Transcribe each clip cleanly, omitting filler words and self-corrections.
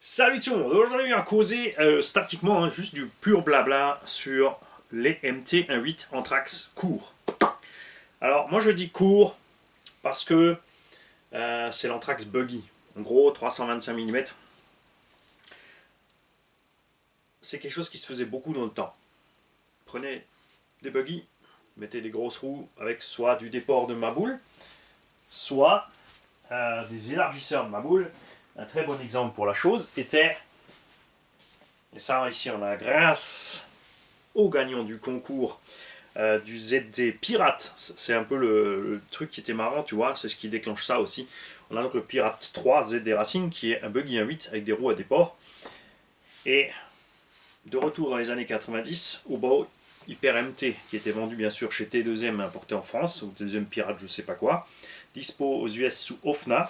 Salut tout le monde, aujourd'hui on va causer statiquement juste du pur blabla sur les MT 1.8 Anthrax court. Alors moi je dis court parce que c'est l'Anthrax buggy, en gros 325 mm. C'est quelque chose qui se faisait beaucoup dans le temps. Prenez des buggy, mettez des grosses roues avec soit du déport de maboule, soit des élargisseurs de maboule. Un très bon exemple pour la chose était, et ça ici on a grâce au gagnant du concours du ZD Pirate, c'est un peu le truc qui était marrant, tu vois, c'est ce qui déclenche ça aussi. On a donc le Pirate 3 ZD Racing qui est un buggy 1.8 avec des roues à déport. Et de retour dans les années 90, au beau Hyper MT qui était vendu bien sûr chez T2M importé en France, ou T2M Pirate je sais pas quoi, dispo aux US sous OFNA,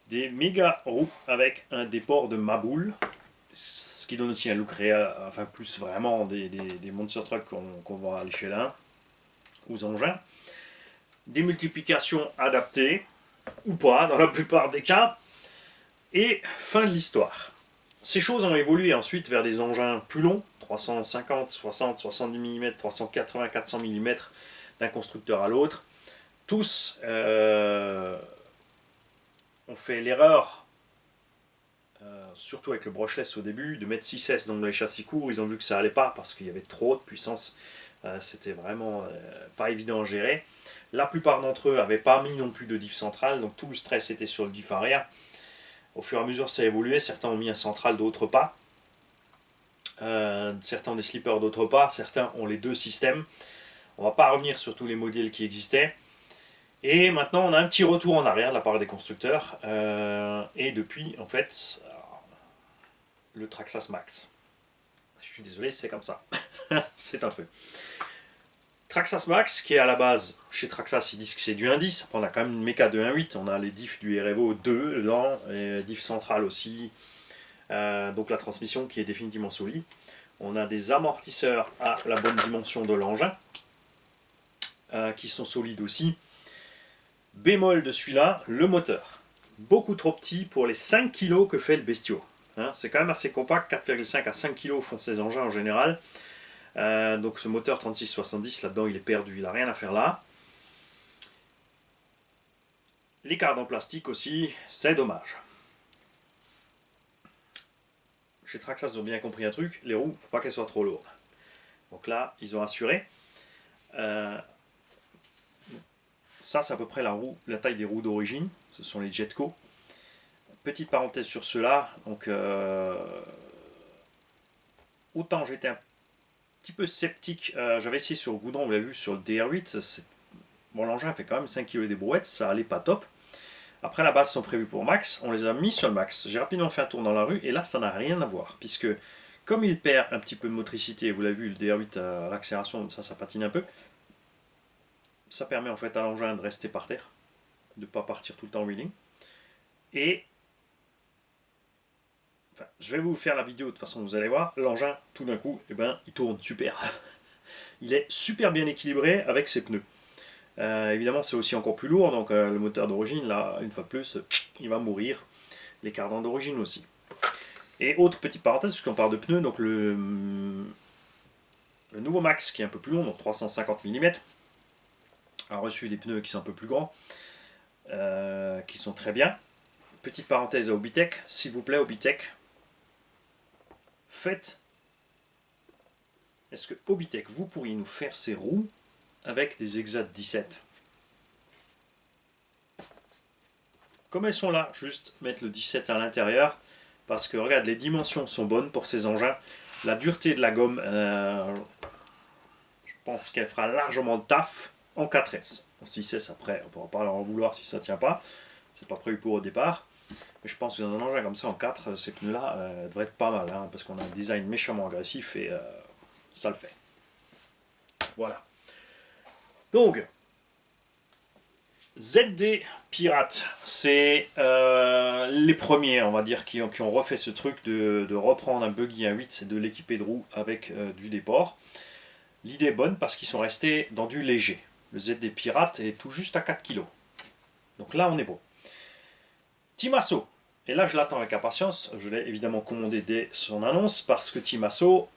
des méga roues avec un déport de maboule, ce qui donne aussi un look réel, enfin plus vraiment des monster trucks qu'on voit à l'échelle 1, aux engins. Des multiplications adaptées, ou pas, dans la plupart des cas, et fin de l'histoire. Ces choses ont évolué ensuite vers des engins plus longs, 350, 60, 70 mm, 380, 400 mm d'un constructeur à l'autre. Tous ont fait l'erreur, surtout avec le brushless au début, de mettre 6S dans les châssis courts. Ils ont vu que ça allait pas parce qu'il y avait trop de puissance. C'était vraiment pas évident à gérer. La plupart d'entre eux n'avaient pas mis non plus de diff central, donc tout le stress était sur le diff arrière. Au fur et à mesure ça a évolué, certains ont mis un central, d'autres pas. Certains ont des slippers, d'autres pas. Certains ont les deux systèmes. On ne va pas revenir sur tous les modèles qui existaient. Et maintenant on a un petit retour en arrière de la part des constructeurs. Et depuis, en fait, le Traxxas Max. Je suis désolé, c'est comme ça. C'est un fait. Traxxas Max, qui est à la base, chez Traxxas, ils disent que c'est du 1.10. Après, on a quand même une méca de 1.8. On a les diffs du REVO 2 dedans, et diff central aussi. Donc la transmission qui est définitivement solide. On a des amortisseurs à la bonne dimension de l'engin, qui sont solides aussi. Bémol de celui-là, le moteur. Beaucoup trop petit pour les 5 kg que fait le bestiau. C'est quand même assez compact, 4,5 à 5 kg font ces engins en général. Donc ce moteur 3670 là-dedans il est perdu, il n'a rien à faire là. Les cartes en plastique aussi, c'est dommage. Chez Traxxas ils ont bien compris un truc, les roues, faut pas qu'elles soient trop lourdes. Donc là ils ont assuré. Ça c'est à peu près la taille des roues d'origine, ce sont les Jetco. Petite parenthèse sur ceux-là, donc autant j'étais un petit peu sceptique, j'avais essayé sur le goudron, vous l'avez vu sur le DR8, bon, l'engin fait quand même 5 kg des brouettes, ça allait pas top. Après la base sont prévus pour max, on les a mis sur le max. J'ai rapidement fait un tour dans la rue et là ça n'a rien à voir, puisque comme il perd un petit peu de motricité, vous l'avez vu, le DR8 à l'accélération, ça patine un peu, ça permet en fait à l'engin de rester par terre, de ne pas partir tout le temps en wheeling. Et enfin, je vais vous faire la vidéo de toute façon, vous allez voir, l'engin tout d'un coup, eh ben, il tourne super. Il est super bien équilibré avec ses pneus. Évidemment c'est aussi encore plus lourd, donc le moteur d'origine, là, une fois de plus, il va mourir. Les cardans d'origine aussi. Et autre petite parenthèse, puisqu'on parle de pneus, donc le nouveau Max qui est un peu plus long, donc 350 mm, a reçu des pneus qui sont un peu plus grands, qui sont très bien. Petite parenthèse à Obitech, s'il vous plaît Obitech, faites... Est-ce que Obitech, vous pourriez nous faire ces roues avec des Exat 17? Comme elles sont là, juste mettre le 17 à l'intérieur, parce que regarde, les dimensions sont bonnes pour ces engins. La dureté de la gomme, je pense qu'elle fera largement le taf en 4S. En 6S après, on ne pourra pas leur en vouloir si ça ne tient pas. C'est pas prévu pour au départ. Mais je pense que dans un engin comme ça en 4, ces pneus-là devraient être pas mal, parce qu'on a un design méchamment agressif et ça le fait. Voilà. Donc, ZD Pirate, c'est les premiers, on va dire, qui ont refait ce truc de reprendre un buggy 1.8, c'est de l'équiper de roues avec du déport. L'idée est bonne parce qu'ils sont restés dans du léger. Le ZD Pirate est tout juste à 4 kg. Donc là, on est bon. Team Asso, Et là, je l'attends avec impatience. Je l'ai évidemment commandé dès son annonce parce que Timasso,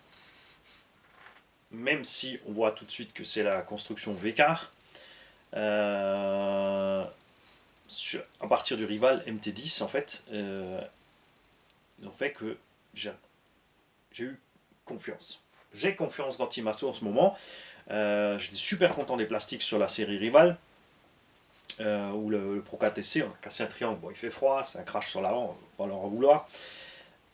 même si on voit tout de suite que c'est la construction V-Car, à partir du rival MT10, en fait, ils ont fait que j'ai eu confiance. J'ai confiance dans Timasso en ce moment. J'étais super content des plastiques sur la série Rival. Ou le Pro 4TC, on a cassé un triangle, bon il fait froid, c'est un crash sur l'avant, on va leur en vouloir.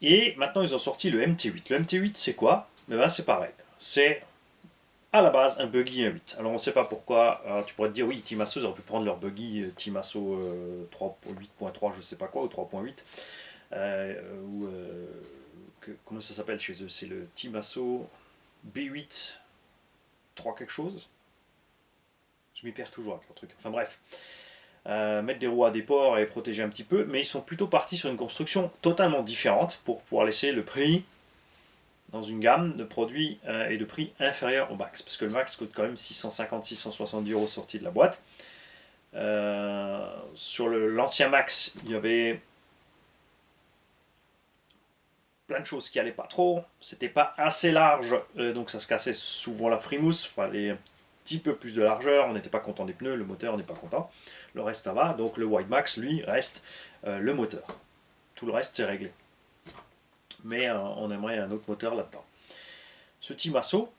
Et maintenant ils ont sorti le MT8. Le MT8 c'est quoi? Ben, c'est pareil, c'est à la base un buggy 1.8. Alors on ne sait pas pourquoi, tu pourrais te dire oui, Timasso ils auraient pu prendre leur buggy Timasso 8.3 je sais pas quoi, ou 3.8, comment ça s'appelle chez eux? C'est le Timasso B8 3 quelque chose. Je m'y perds toujours avec leur truc. Enfin bref. Mettre des roues à déport et protéger un petit peu, mais ils sont plutôt partis sur une construction totalement différente pour pouvoir laisser le prix dans une gamme de produits et de prix inférieur au Max. Parce que le Max coûte quand même 650-670 euros sorti de la boîte. Sur l'ancien Max, il y avait plein de choses qui allaient pas trop. C'était pas assez large, donc ça se cassait souvent la frimousse. Fallait petit peu plus de largeur, on n'était pas content des pneus, le moteur n'est pas content. Le reste ça va, donc le Wide Max lui reste le moteur. Tout le reste c'est réglé. Mais on aimerait un autre moteur là-dedans. Ce Timasso,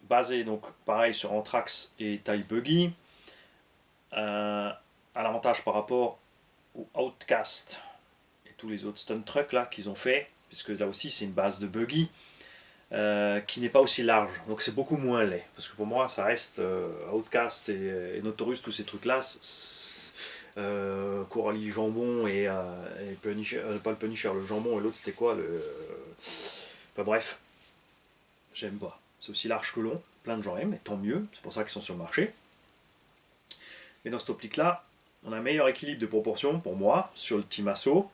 basé donc pareil sur Anthrax et taille buggy, a l'avantage par rapport au Outcast et tous les autres stunt trucks là qu'ils ont fait, puisque là aussi c'est une base de buggy. Qui n'est pas aussi large, donc c'est beaucoup moins laid. Parce que pour moi, ça reste Outcast et Notorious, tous ces trucs-là, Coralie Jambon et Punisher, pas le Punisher, le Jambon et l'autre c'était quoi enfin bref, j'aime pas. C'est aussi large que long, plein de gens aiment, et tant mieux, c'est pour ça qu'ils sont sur le marché. Mais dans cette optique-là, on a un meilleur équilibre de proportion pour moi sur le Timasso.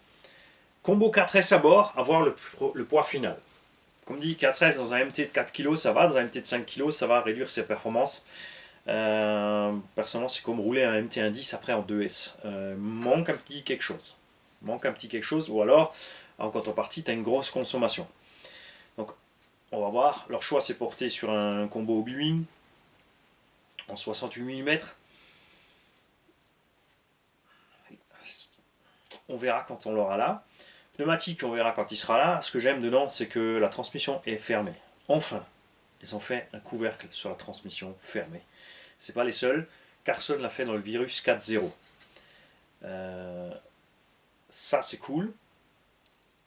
Combo 4S à bord, avoir le poids final. Comme dit, 4S dans un MT de 4 kg, ça va. Dans un MT de 5 kg, ça va réduire ses performances. Personnellement, c'est comme rouler un MT 1.10 après en 2S. Manque un petit quelque chose. Manque un petit quelque chose. Ou alors, en contrepartie, tu as une grosse consommation. Donc, on va voir. Leur choix s'est porté sur un combo Obi-Wan en 68 mm. On verra quand on l'aura là. Pneumatique, on verra quand il sera là. Ce que j'aime dedans, c'est que la transmission est fermée. Enfin, ils ont fait un couvercle sur la transmission fermée. C'est pas les seuls. Carson l'a fait dans le Virus 4.0. Ça, c'est cool.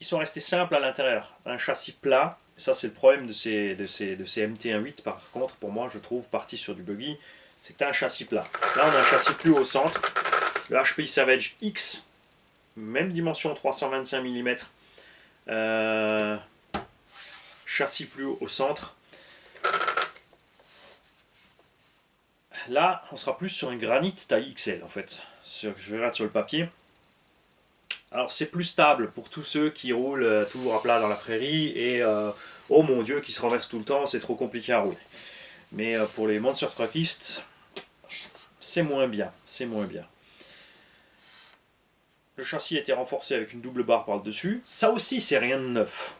Ils sont restés simples à l'intérieur. Un châssis plat. Ça, c'est le problème de ces MT1.8. Par contre, pour moi, je trouve, parti sur du buggy, c'est que tu as un châssis plat. Là, on a un châssis plus haut au centre. Le HPI Savage X, même dimension 325 mm. Châssis plus haut au centre. Là, on sera plus sur un granit taille XL en fait. Je verrai sur le papier. Alors c'est plus stable pour tous ceux qui roulent toujours à plat dans la prairie et oh mon dieu qui se renversent tout le temps, c'est trop compliqué à rouler. Mais pour les monster truckistes, c'est moins bien, c'est moins bien. Le châssis a été renforcé avec une double barre par le dessus. Ça aussi c'est rien de neuf.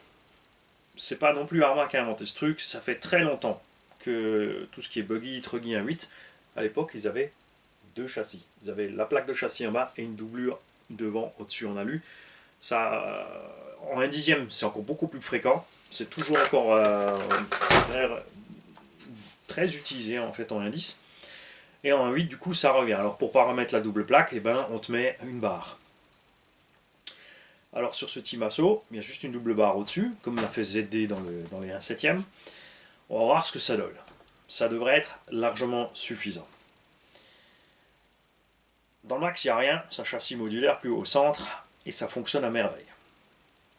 C'est pas non plus Arma qui a inventé ce truc, ça fait très longtemps que tout ce qui est buggy, truggy 1.8, à l'époque ils avaient deux châssis. Ils avaient la plaque de châssis en bas et une doublure devant, au-dessus en alu. Ça, en 1/10, c'est encore beaucoup plus fréquent. C'est toujours encore très utilisé en fait en 1/10. Et en 1.8, du coup, ça revient. Alors pour paramètre la double plaque, eh ben, on te met une barre. Alors sur ce Timasso, il y a juste une double barre au-dessus, comme l'a fait ZD dans les 1/7. On va voir ce que ça donne. Ça devrait être largement suffisant. Dans le Max, il n'y a rien, c'est un châssis modulaire plus haut au centre, et ça fonctionne à merveille.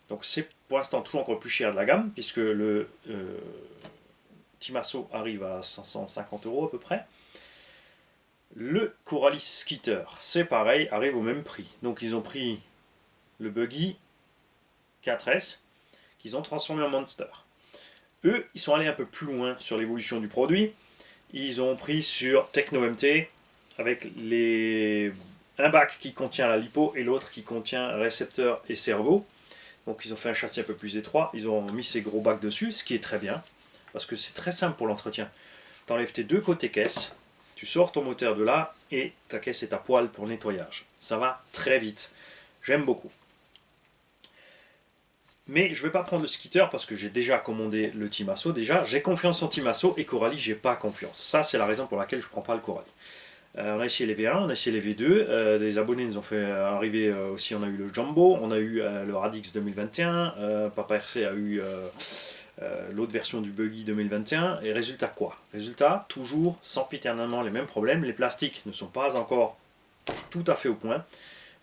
Donc c'est pour l'instant toujours encore le plus cher de la gamme, puisque le Timasso arrive à 550 € à peu près. Le Coralis Skitter, c'est pareil, arrive au même prix. Donc ils ont pris le buggy 4S, qu'ils ont transformé en Monster. Eux, ils sont allés un peu plus loin sur l'évolution du produit. Ils ont pris sur Techno MT, avec les un bac qui contient la lipo et l'autre qui contient récepteur et cerveau. Donc ils ont fait un châssis un peu plus étroit, ils ont mis ces gros bacs dessus, ce qui est très bien, parce que c'est très simple pour l'entretien. Tu enlèves tes deux côtés caisse, tu sors ton moteur de là, et ta caisse est à poil pour le nettoyage. Ça va très vite, j'aime beaucoup. Mais je ne vais pas prendre le Skitter parce que j'ai déjà commandé le Timasso. Déjà, j'ai confiance en Timasso et Coralie, j'ai pas confiance. Ça, c'est la raison pour laquelle je ne prends pas le Coralie. On a essayé les V1, on a essayé les V2. Les abonnés nous ont fait arriver aussi. On a eu le Jumbo, on a eu le Radix 2021. Papa RC a eu l'autre version du Buggy 2021. Et résultat quoi? Résultat, toujours sempiternellement les mêmes problèmes. Les plastiques ne sont pas encore tout à fait au point.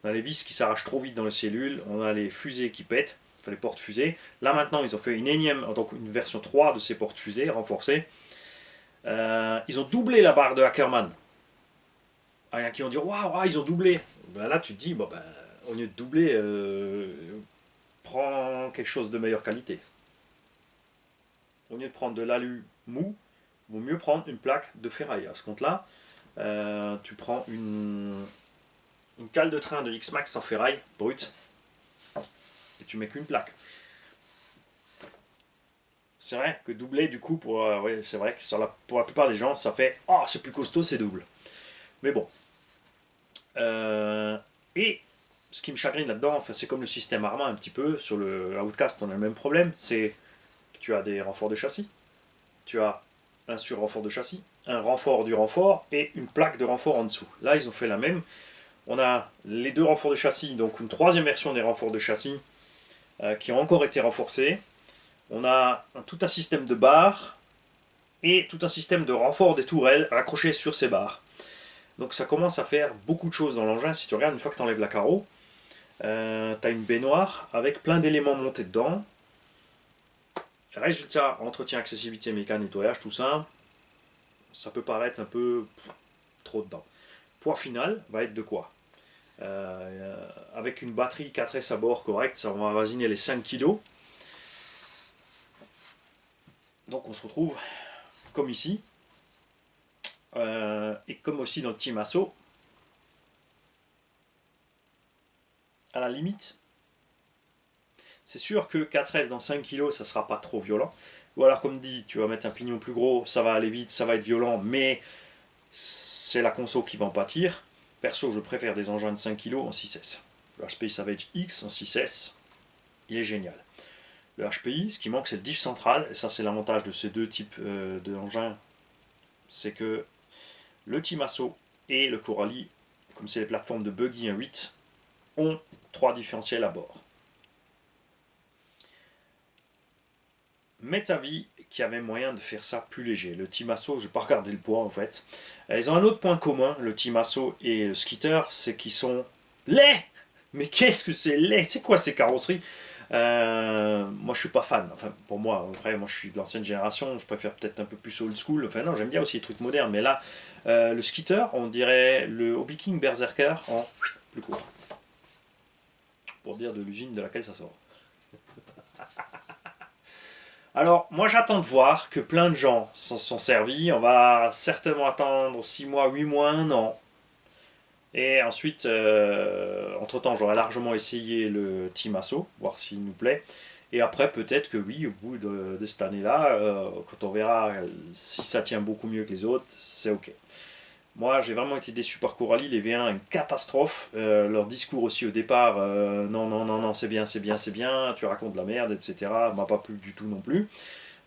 On a les vis qui s'arrachent trop vite dans les cellules. On a les fusées qui pètent. Les portes fusées. Là maintenant ils ont fait une énième, donc une version 3 de ces portes fusées renforcées. Ils ont doublé la barre de Ackermann. Il y en a qui ont dit waouh, ils ont doublé. Ben là tu te dis bon, ben, au lieu de doubler, prends quelque chose de meilleure qualité. Au lieu de prendre de l'alu mou, il vaut mieux prendre une plaque de ferraille. À ce compte-là, tu prends une cale de train de X-Max en ferraille brute. Et tu mets qu'une plaque. C'est vrai que doubler du coup ouais, c'est vrai que pour la plupart des gens ça fait oh c'est plus costaud, c'est double. Mais bon. Et ce qui me chagrine là-dedans, enfin, c'est comme le système Arma un petit peu. Sur le Outcast on a le même problème, c'est que tu as des renforts de châssis, tu as un sur-renfort de châssis, un renfort du renfort et une plaque de renfort en dessous. Là ils ont fait la même. On a les deux renforts de châssis, donc une troisième version des renforts de châssis qui ont encore été renforcés. On a tout un système de barres et tout un système de renfort des tourelles accrochées sur ces barres. Donc ça commence à faire beaucoup de choses dans l'engin. Si tu regardes, une fois que tu enlèves la carreau, tu as une baignoire avec plein d'éléments montés dedans. Résultat, entretien, accessibilité, mécanique, nettoyage, tout ça, ça peut paraître un peu trop dedans. Poids final va être de quoi? Avec une batterie 4S à bord correcte, ça va avoisiner les 5 kg. Donc on se retrouve comme ici, et comme aussi dans le Timasso, à la limite, c'est sûr que 4S dans 5 kg, ça sera pas trop violent. Ou alors comme dit, tu vas mettre un pignon plus gros, ça va aller vite, ça va être violent, mais c'est la conso qui va en pâtir. Perso, je préfère des engins de 5 kg en 6S. Le HPI Savage X en 6S, il est génial. Le HPI, ce qui manque, c'est le diff central, et ça c'est l'avantage de ces deux types d'engins, c'est que le Timasso et le Coralie, comme c'est les plateformes de Buggy 1.8, ont 3 différentiels à bord. M'est avis qu'il y avait moyen de faire ça plus léger. Le Timasso, je n'ai pas regardé le poids en fait. Ils ont un autre point commun, le Timasso et le Skitter, c'est qu'ils sont laids. Mais qu'est-ce que c'est laid? C'est quoi ces carrosseries? Moi je suis pas fan, enfin pour moi, après moi je suis de l'ancienne génération, je préfère peut-être un peu plus old school, enfin non j'aime bien aussi les trucs modernes, mais là le Skitter on dirait le Hobby King Berserker en plus court, pour dire de l'usine de laquelle ça sort. Alors moi j'attends de voir que plein de gens s'en sont servis, on va certainement attendre 6 mois, 8 mois, 1 an. Et ensuite, entre-temps, j'aurai largement essayé le Timasso, voir s'il nous plaît. Et après, peut-être que oui, au bout de cette année-là, quand on verra si ça tient beaucoup mieux que les autres, c'est ok. Moi, j'ai vraiment été déçu par Coralie, les V1, une catastrophe. Leur discours aussi au départ, non, non, non, non, c'est bien, c'est bien, c'est bien, tu racontes de la merde, etc. M'a pas plu du tout non plus.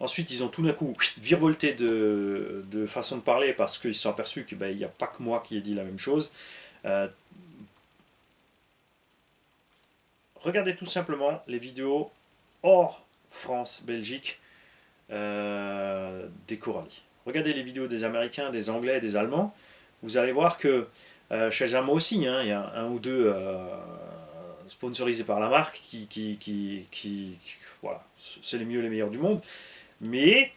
Ensuite, ils ont tout d'un coup virevolté de façon de parler parce qu'ils se sont aperçus qu'il n'y a pas que moi qui ai dit la même chose. Regardez tout simplement les vidéos hors France-Belgique des Coralie. Regardez les vidéos des Américains, des Anglais, des Allemands. Vous allez voir que chez Jamo aussi, hein, il y a un ou deux sponsorisés par la marque qui voilà, c'est les mieux, les meilleurs du monde. Mais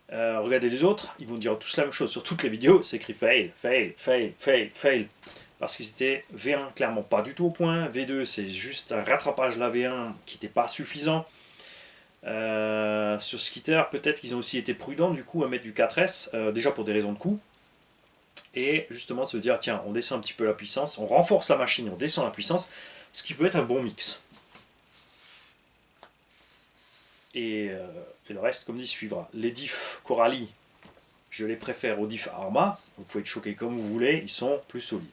regardez les autres, ils vont dire tous la même chose sur toutes les vidéos, c'est écrit fail, fail, fail, fail, fail. Parce qu'ils étaient V1 clairement pas du tout au point, V2 c'est juste un rattrapage de la V1 qui n'était pas suffisant. Sur Skitter, peut-être qu'ils ont aussi été prudents du coup à mettre du 4S, déjà pour des raisons de coût. Et justement se dire, tiens, on descend un petit peu la puissance, on renforce la machine, on descend la puissance, ce qui peut être un bon mix. Et le reste, comme dit, suivra. Les diffs Coralie, je les préfère aux diffs Arma. Vous pouvez être choqué comme vous voulez, ils sont plus solides.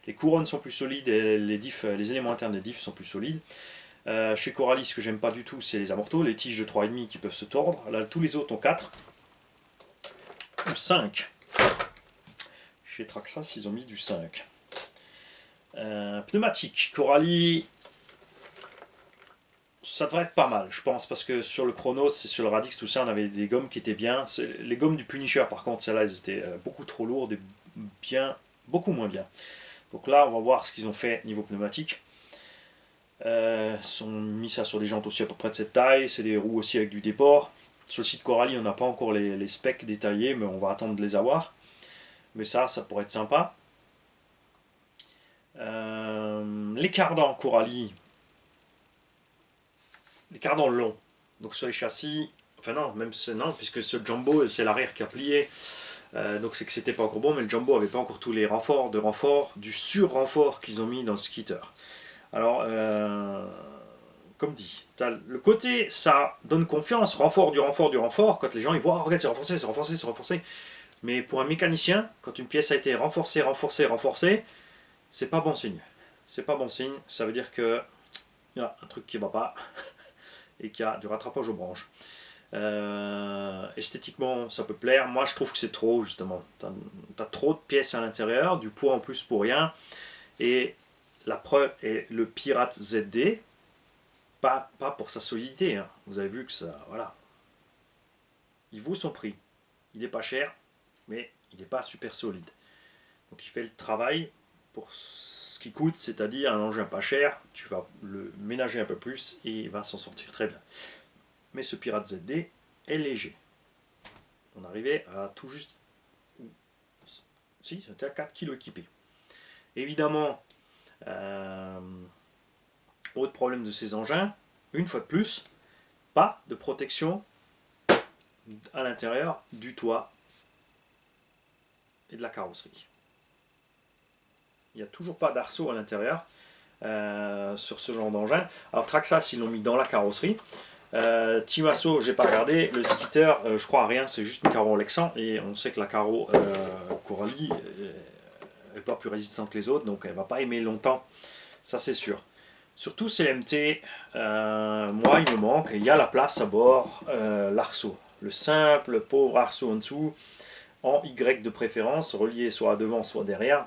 Les couronnes sont plus solides et les éléments internes des diffs sont plus solides. Chez Coralie, ce que j'aime pas du tout, c'est les amortos, les tiges de 3,5 qui peuvent se tordre. Là, tous les autres ont 4 ou 5. Chez Traxxas, ils ont mis du 5. Pneumatique, Coralie, ça devrait être pas mal, je pense, parce que sur le Chronos et sur le Radix, tout ça, on avait des gommes qui étaient bien. Les gommes du Punisher, par contre, celles-là, elles étaient beaucoup trop lourdes et beaucoup moins bien. Donc là, on va voir ce qu'ils ont fait niveau pneumatique. Ils ont mis ça sur des jantes aussi à peu près de cette taille, c'est des roues aussi avec du déport. Sur le site Coralie, on n'a pas encore les specs détaillés, mais on va attendre de les avoir. Mais ça pourrait être sympa. Les cardans Coralie, les cardans longs. Donc sur les châssis, enfin non, même non, puisque ce Jumbo, c'est l'arrière qui a plié. Donc c'est que c'était pas encore bon, mais le Jumbo avait pas encore tous les renforts, du sur-renfort qu'ils ont mis dans le Skitter. Alors, comme dit, le côté, ça donne confiance, renfort, quand les gens ils voient, oh, regarde, c'est renforcé, c'est renforcé, c'est renforcé. Mais pour un mécanicien, quand une pièce a été renforcée, c'est pas bon signe. C'est pas bon signe, ça veut dire que il y a un truc qui va pas et qu'il y a du rattrapage aux branches. Esthétiquement, ça peut plaire. Moi, je trouve que c'est trop, justement. T'as trop de pièces à l'intérieur, du poids en plus pour rien. Et la preuve est le Pirate ZD, pas pour sa solidité. Hein. Vous avez vu que ça, voilà. Il vaut son prix. Il n'est pas cher, mais il n'est pas super solide. Donc il fait le travail pour ce qui coûte, c'est-à-dire un engin pas cher. Tu vas le ménager un peu plus et il va s'en sortir très bien. Mais ce Pirate ZD est léger. On arrivait à tout juste... Si, c'était à 4 kg équipé. Évidemment, autre problème de ces engins, une fois de plus, pas de protection à l'intérieur du toit et de la carrosserie. Il n'y a toujours pas d'arceau à l'intérieur sur ce genre d'engin. Alors Traxxas, ils l'ont mis dans la carrosserie. Team Asso, j'ai pas regardé. Le Skitter, je crois à rien, c'est juste une carreau Lexan. Et on sait que la carreau Coralie est pas plus résistante que les autres, donc elle va pas aimer longtemps. Ça, c'est sûr. Surtout CMT, moi, il me manque. Il y a la place à bord, l'arceau. Le simple, pauvre arceau en dessous, en Y de préférence, relié soit à devant, soit derrière.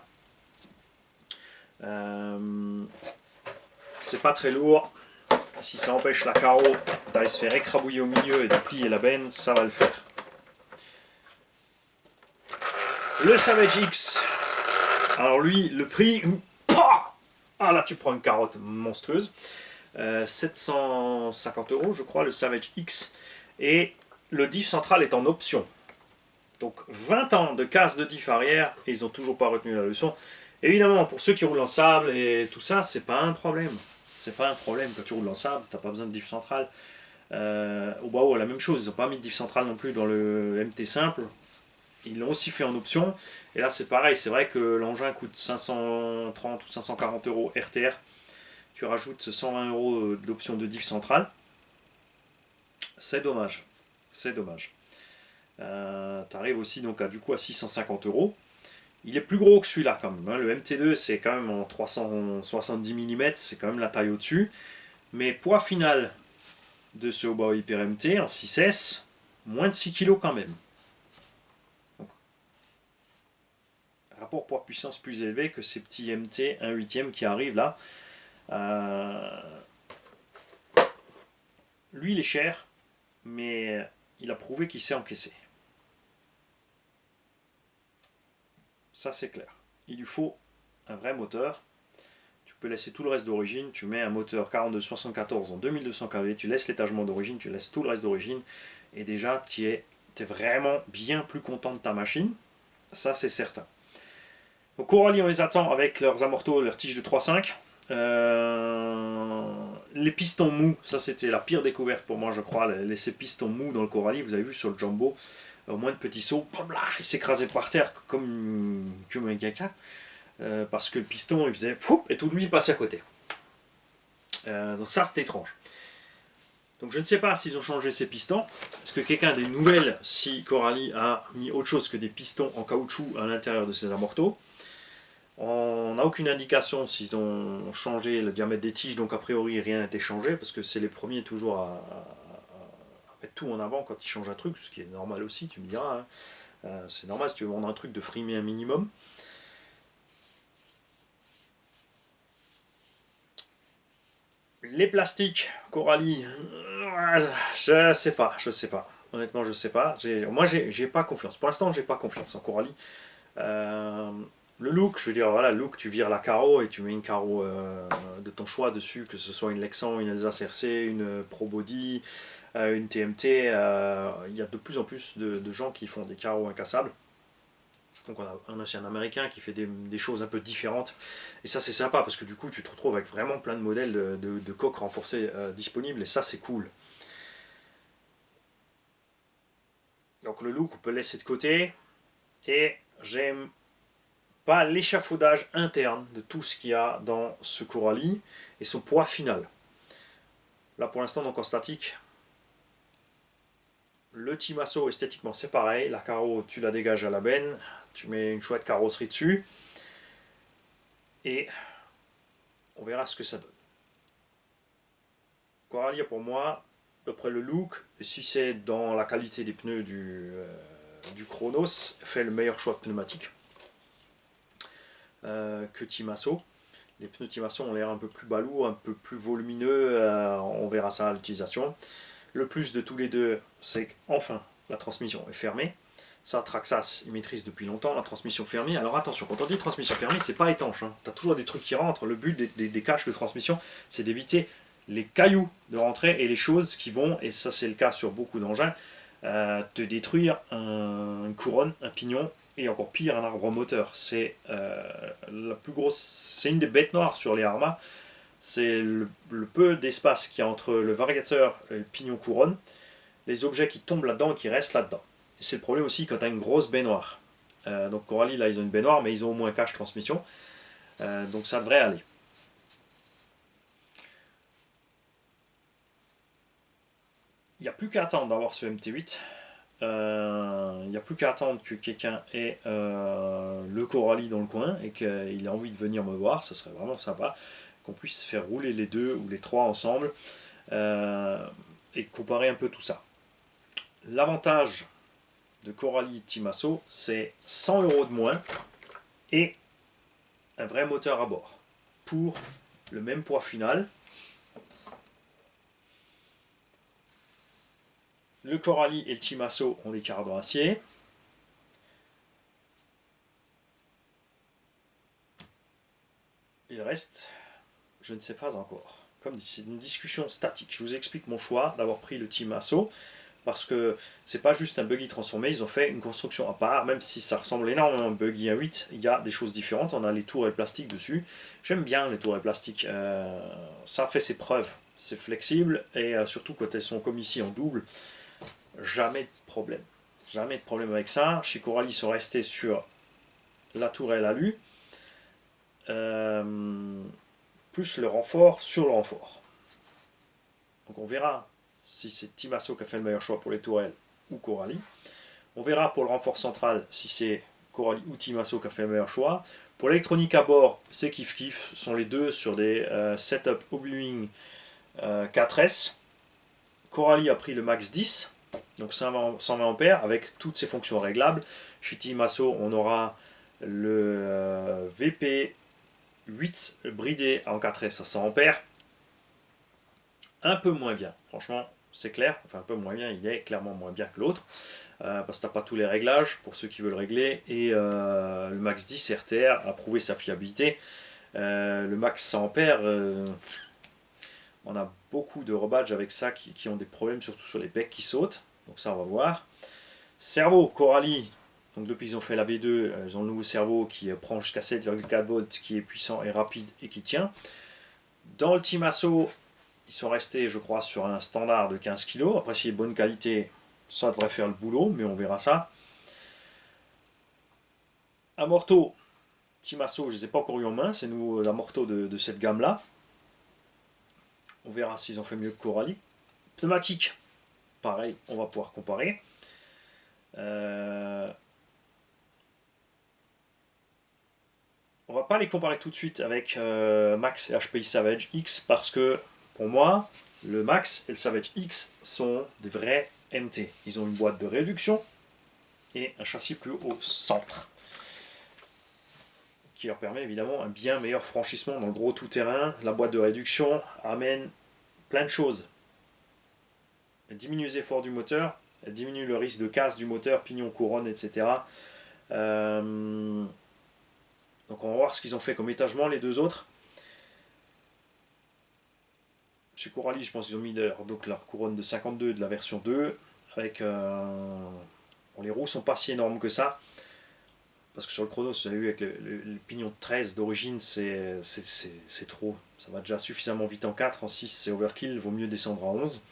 C'est pas très lourd. Si ça empêche la carreau d'aller se faire écrabouiller au milieu et de plier la benne, ça va le faire. Le Savage X. Alors lui, le prix... Ah là, tu prends une carotte monstrueuse. 750 €, je crois, le Savage X. Et le diff central est en option. Donc 20 ans de casse de diff arrière et ils n'ont toujours pas retenu la leçon. Évidemment, pour ceux qui roulent en sable et tout ça, c'est pas un problème. C'est pas un problème. Quand tu roules en sable, t'as pas besoin de diff central. Au Bao, la même chose. Ils n'ont pas mis de diff central non plus dans le MT simple. Ils l'ont aussi fait en option. Et là, c'est pareil. C'est vrai que l'engin coûte 530 ou 540 € RTR. Tu rajoutes 120 € d'option de diff centrale. C'est dommage. C'est dommage. Tu arrives aussi donc à, du coup, à 650 €. Il est plus gros que celui-là quand même. Hein. Le MT2, c'est quand même en 370 mm. C'est quand même la taille au-dessus. Mais poids final de ce Haubao Hyper MT en 6S, moins de 6 kg quand même. Donc, rapport poids-puissance plus élevé que ces petits MT 1/8 qui arrivent là. Lui, il est cher, mais il a prouvé qu'il sait encaisser. Ça, c'est clair. Il lui faut un vrai moteur. Tu peux laisser tout le reste d'origine. Tu mets un moteur 4274 en 2200 kV. Tu laisses l'étagement d'origine. Tu laisses tout le reste d'origine. Et déjà, tu es vraiment bien plus content de ta machine. Ça, c'est certain. Donc, Coralie, on les attend avec leurs amortos, leurs tiges de 3.5. Les pistons mous, ça c'était la pire découverte pour moi, je crois. Ces pistons mous dans le Coralie, vous avez vu sur le Jumbo. au moins de petits sauts, il s'écrasait par terre comme un caca, parce que le piston il faisait fou, et tout lui il passait à côté. Donc ça c'était étrange. Donc je ne sais pas s'ils ont changé ces pistons. Est-ce que quelqu'un a des nouvelles si Coralie a mis autre chose que des pistons en caoutchouc à l'intérieur de ses amortos? On n'a aucune indication s'ils ont changé le diamètre des tiges, donc a priori rien n'a été changé, parce que c'est les premiers toujours à mettre tout en avant quand ils changent un truc, ce qui est normal aussi, tu me diras. Hein. C'est normal si tu veux vendre un truc de frimer un minimum. Les plastiques, Coralie, je sais pas. Honnêtement, je sais pas. Moi, j'ai pas confiance. Pour l'instant, j'ai pas confiance en Coralie. Le look, je veux dire, voilà, le look, tu vires la carreau et tu mets une carreau de ton choix dessus, que ce soit une Lexan, une Alsace RC, une Pro Body, une TMT. Il y a de plus en plus de gens qui font des carreaux incassables. Donc on a aussi un américain qui fait des choses un peu différentes. Et ça c'est sympa parce que du coup tu te retrouves avec vraiment plein de modèles de coques renforcées disponibles et ça c'est cool. Donc le look on peut le laisser de côté. Et j'aime pas l'échafaudage interne de tout ce qu'il y a dans ce Coralie et son poids final. Là pour l'instant donc en statique, le Timasso esthétiquement c'est pareil. La carreau tu la dégages à la benne, tu mets une chouette carrosserie dessus. Et on verra ce que ça donne. Coralie pour moi, d'après le look, et si c'est dans la qualité des pneus du Chronos, fait le meilleur choix de pneumatique que Timasso. Les pneus Timasso ont l'air un peu plus balourds, un peu plus volumineux, on verra ça à l'utilisation. Le plus de tous les deux, c'est qu'enfin la transmission est fermée. Ça, Traxxas, il maîtrise depuis longtemps la transmission fermée. Alors attention, quand on dit transmission fermée, c'est pas étanche. Hein. Tu as toujours des trucs qui rentrent. Le but des caches de transmission, c'est d'éviter les cailloux de rentrer et les choses qui vont, et ça c'est le cas sur beaucoup d'engins, te détruire une couronne, un pignon, et encore pire, un arbre moteur. C'est la plus grosse, c'est une des bêtes noires sur les Arma. C'est le peu d'espace qu'il y a entre le variateur et le pignon couronne, les objets qui tombent là-dedans et qui restent là-dedans. C'est le problème aussi quand tu as une grosse baignoire. Donc Coralie, là, ils ont une baignoire, mais ils ont au moins un cache transmission. Donc ça devrait aller. Il n'y a plus qu'à attendre d'avoir ce MT8. Il n'y a plus qu'à attendre que quelqu'un ait le Coralie dans le coin et qu'il ait envie de venir me voir. Ce serait vraiment sympa qu'on puisse faire rouler les deux ou les trois ensemble et comparer un peu tout ça. L'avantage de Coralie Timasso, c'est 100 € de moins et un vrai moteur à bord pour le même poids final. Le Coralie et le Timasso ont des cardans acier. Il reste, je ne sais pas encore. Comme dit, c'est une discussion statique. Je vous explique mon choix d'avoir pris le Timasso parce que c'est pas juste un buggy transformé, ils ont fait une construction à part, même si ça ressemble énormément à un buggy 1.8, il y a des choses différentes, on a les tourelles plastiques dessus. J'aime bien les tourelles plastiques, ça fait ses preuves, c'est flexible et surtout quand elles sont comme ici en double, jamais de problème. Jamais de problème avec ça. Chez Coralie, ils sont restés sur la tourelle alu, plus le renfort sur le renfort. Donc on verra si c'est Timasso qui a fait le meilleur choix pour les tourelles ou Coralie. On verra pour le renfort central si c'est Coralie ou Timasso qui a fait le meilleur choix. Pour l'électronique à bord, c'est kiff-kiff. Ce sont les deux sur des setup Oblewing 4S. Coralie a pris le Max 10, donc 120 ampères avec toutes ses fonctions réglables. Chez Timasso, on aura le VP8 bridé en 4S à 100 ampères. Un peu moins bien, franchement, c'est clair. Enfin, un peu moins bien, il est clairement moins bien que l'autre. Parce que tu n'as pas tous les réglages pour ceux qui veulent régler. Et le Max 10 RTR a prouvé sa fiabilité. Le Max 100 ampères, on a beaucoup de rebadges avec ça qui ont des problèmes, surtout sur les becs qui sautent. Donc ça, on va voir. Cerveau, Coralie. Donc depuis qu'ils ont fait la V2, ils ont le nouveau cerveau qui prend jusqu'à 7,4 volts, qui est puissant et rapide et qui tient. Dans le Timasso, ils sont restés, je crois, sur un standard de 15 kg. Après, s'il est de bonne qualité, Ça devrait faire le boulot, mais on verra ça. Amorto, Timasso, je ne les ai pas encore eu en main, c'est nous l'Amorto de cette gamme-là. On verra s'ils ont fait mieux que Coralie. Pneumatique, pareil, on va pouvoir comparer. On va pas les comparer tout de suite avec Max et HPI Savage X parce que pour moi, le Max et le Savage X sont des vrais MT. Ils ont une boîte de réduction et un châssis plus au centre qui leur permet évidemment un bien meilleur franchissement dans le gros tout-terrain. La boîte de réduction amène plein de choses. Elle diminue les efforts du moteur, elle diminue le risque de casse du moteur, pignon, couronne, etc. Donc on va voir ce qu'ils ont fait comme étagement les deux autres. Chez Coralie, je pense qu'ils ont mis leur couronne de 52 de la version 2. Avec, bon, les roues sont pas si énormes que ça. Parce que sur le chrono, vous avez vu avec le pignon de 13 d'origine, c'est trop. Ça va déjà suffisamment vite en 4. En 6, c'est overkill. Il vaut mieux descendre à 11.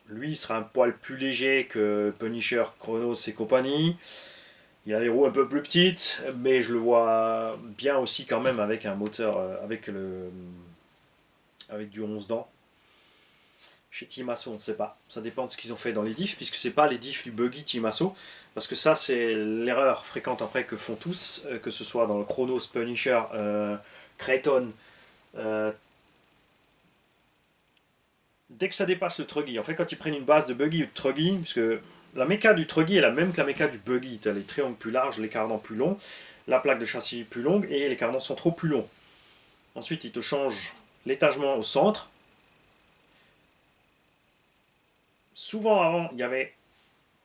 Lui, il sera un poil plus léger que Punisher, Chronos et compagnie. Il a les roues un peu plus petites, mais je le vois bien aussi quand même avec un moteur, avec du 11 dents. Chez Timasso, on ne sait pas. Ça dépend de ce qu'ils ont fait dans les diffs, puisque c'est pas les diffs du buggy Timasso. Parce que ça, c'est l'erreur fréquente après que font tous, que ce soit dans le Chronos, Punisher, Creighton. Dès que ça dépasse le truggy, en fait, quand ils prennent une base de buggy ou de truggy, puisque la méca du truggy est la même que la méca du buggy. Tu as les triangles plus larges, les cardans plus longs, la plaque de châssis plus longue et les cardans centraux plus longs. Ensuite, ils te changent l'étagement au centre. Souvent avant, il y avait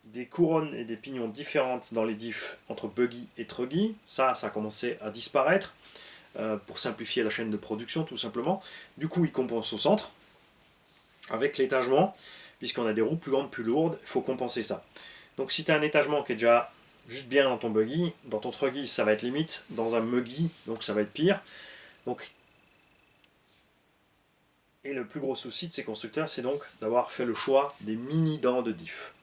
des couronnes et des pignons différentes dans les diffs entre buggy et truggy. Ça a commencé à disparaître pour simplifier la chaîne de production tout simplement. Du coup, ils compensent au centre avec l'étagement, puisqu'on a des roues plus grandes, plus lourdes, il faut compenser ça. Donc si tu as un étagement qui est déjà juste bien dans ton buggy, dans ton truggy ça va être limite, dans un muggy, donc ça va être pire. Donc, et le plus gros souci de ces constructeurs, c'est donc d'avoir fait le choix des mini dents de diff.